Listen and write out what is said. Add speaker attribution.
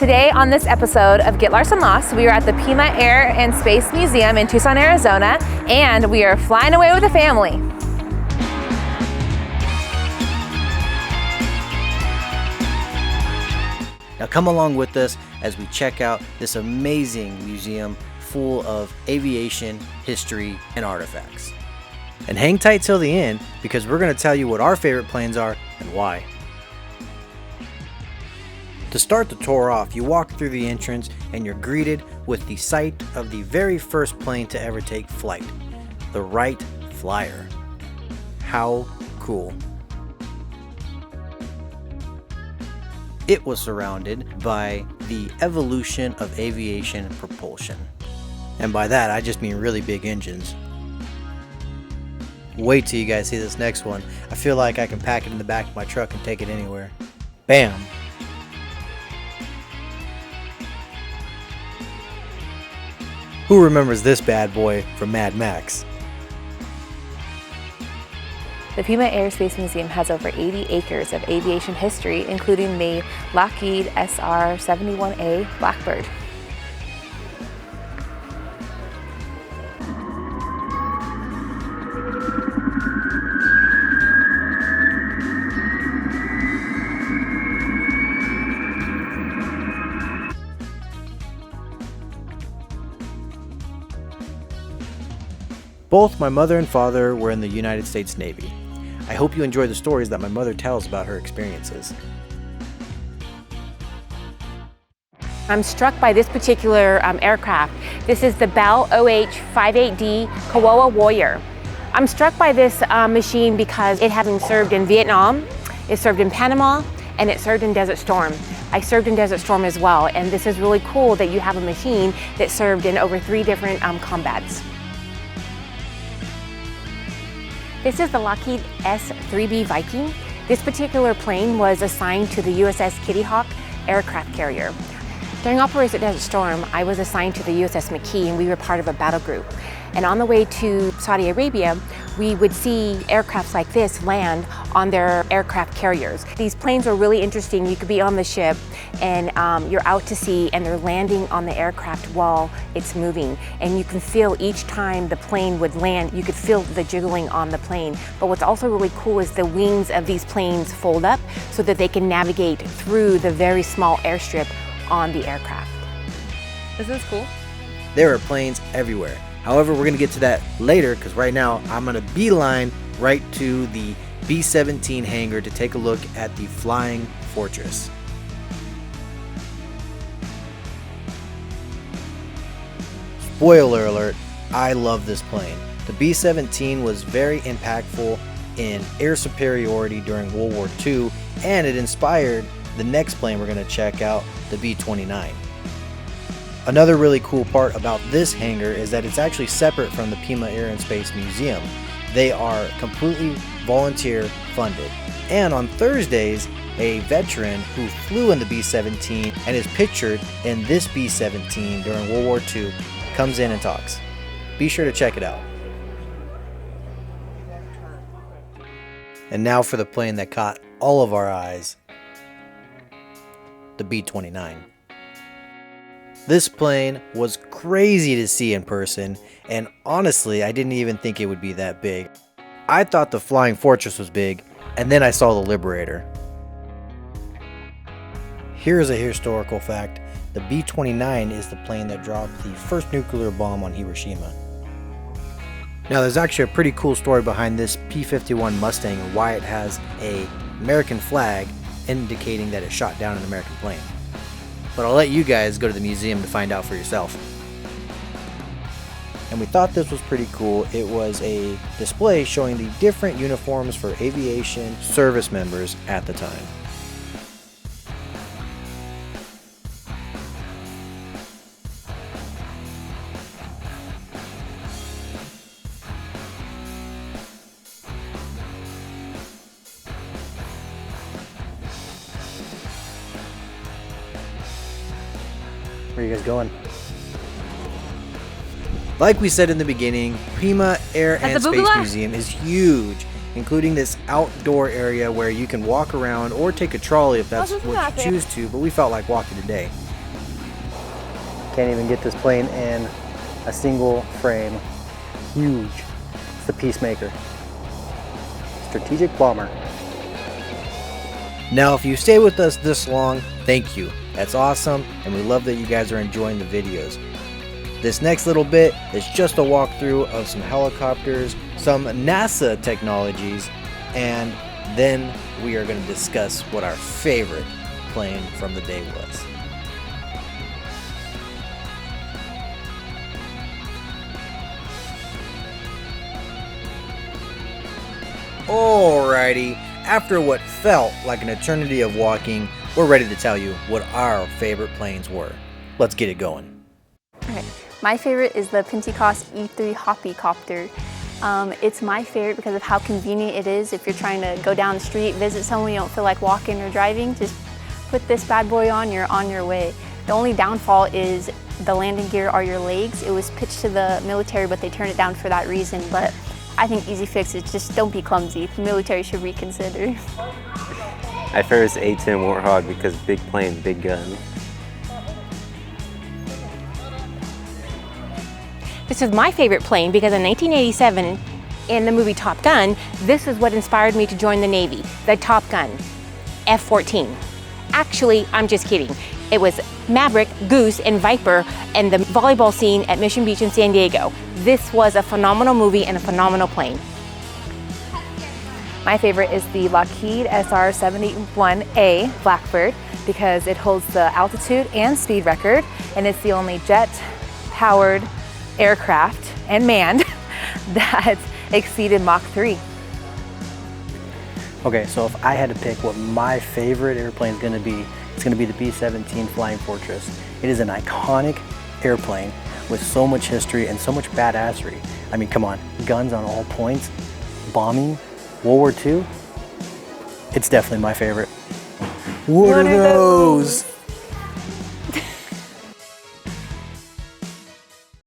Speaker 1: Today on this episode of Get Lost and Lost, we are at the Pima Air and Space Museum in Tucson, Arizona, and we are flying away with the family.
Speaker 2: Now come along with us as we check out this amazing museum full of aviation, history, and artifacts. And hang tight till the end because we're going to tell you what our favorite planes are and why. To start the tour off, you walk through the entrance and you're greeted with the sight of the very first plane to ever take flight, the Wright Flyer. How cool. It was surrounded by the evolution of aviation propulsion. And by that, I just mean really big engines. Wait till you guys see this next one. I feel like I can pack it in the back of my truck and take it anywhere. Bam! Who remembers this bad boy from Mad Max?
Speaker 1: The Pima Air Space Museum has over 80 acres of aviation history, including the Lockheed SR-71A Blackbird.
Speaker 2: Both my mother and father were in the United States Navy. I hope you enjoy the stories that my mother tells about her experiences.
Speaker 3: I'm struck by this particular aircraft. This is the Bell OH-58D Kiowa Warrior. I'm struck by this machine because it having served in Vietnam, it served in Panama, and it served in Desert Storm. I served in Desert Storm as well, and this is really cool that you have a machine that served in over 3 different combats. This is the Lockheed S-3B Viking. This particular plane was assigned to the USS Kitty Hawk aircraft carrier. During Operation Desert Storm, I was assigned to the USS McKee and we were part of a battle group. And on the way to Saudi Arabia, we would see aircrafts like this land on their aircraft carriers. These planes are really interesting. You could be on the ship and you're out to sea and they're landing on the aircraft while it's moving. And you can feel each time the plane would land, you could feel the jiggling on the plane. But what's also really cool is the wings of these planes fold up so that they can navigate through the very small airstrip on the aircraft.
Speaker 1: Isn't this cool?
Speaker 2: There are planes everywhere. However, we're going to get to that later because right now I'm going to beeline right to the B-17 hangar to take a look at the Flying Fortress. Spoiler alert, I love this plane. The B-17 was very impactful in air superiority during World War II, and it inspired the next plane we're going to check out, the B-29. Another really cool part about this hangar is that it's actually separate from the Pima Air and Space Museum. They are completely volunteer funded. And on Thursdays, a veteran who flew in the B-17 and is pictured in this B-17 during World War II comes in and talks. Be sure to check it out. And now for the plane that caught all of our eyes, the B-29. This plane was crazy to see in person, and honestly, I didn't even think it would be that big. I thought the Flying Fortress was big, and then I saw the Liberator. Here's a historical fact. The B-29 is the plane that dropped the first nuclear bomb on Hiroshima. Now, there's actually a pretty cool story behind this P-51 Mustang and why it has an American flag indicating that it shot down an American plane. But I'll let you guys go to the museum to find out for yourself. And we thought this was pretty cool. It was a display showing the different uniforms for aviation service members at the time. Where are you guys going? Like we said in the beginning, Pima Air and Space Museum is huge, including this outdoor area where you can walk around or take a trolley if that's what you choose to, but we felt like walking today.
Speaker 4: Can't even get this plane in a single frame. Huge. It's the Peacemaker. Strategic bomber.
Speaker 2: Now, if you stay with us this long, thank you. That's awesome, and we love that you guys are enjoying the videos. This next little bit is just a walkthrough of some helicopters, some NASA technologies, and then we are going to discuss what our favorite plane from the day was. Alrighty, after what felt like an eternity of walking, we're ready to tell you what our favorite planes were. Let's get it going.
Speaker 5: Okay. My favorite is the Pentecost E3 Hoppycopter. It's my favorite because of how convenient it is. If you're trying to go down the street, visit someone you don't feel like walking or driving, just put this bad boy on, you're on your way. The only downfall is the landing gear are your legs. It was pitched to the military, but they turned it down for that reason. But I think easy fix is just don't be clumsy. The military should reconsider.
Speaker 6: My favorite is A-10 Warthog because big plane, big gun.
Speaker 3: This is my favorite plane because in 1987, in the movie Top Gun, this is what inspired me to join the Navy, the Top Gun F-14. Actually, I'm just kidding. It was Maverick, Goose, and Viper and the volleyball scene at Mission Beach in San Diego. This was a phenomenal movie and a phenomenal plane.
Speaker 1: My favorite is the Lockheed SR-71A Blackbird because it holds the altitude and speed record, and it's the only jet-powered aircraft and manned that exceeded Mach 3.
Speaker 4: Okay, so if I had to pick what my favorite airplane is going to be, it's going to be the B-17 Flying Fortress. It is an iconic airplane with so much history and so much badassery. I mean, come on, guns on all points, bombing, World War II, it's definitely my favorite. What are those?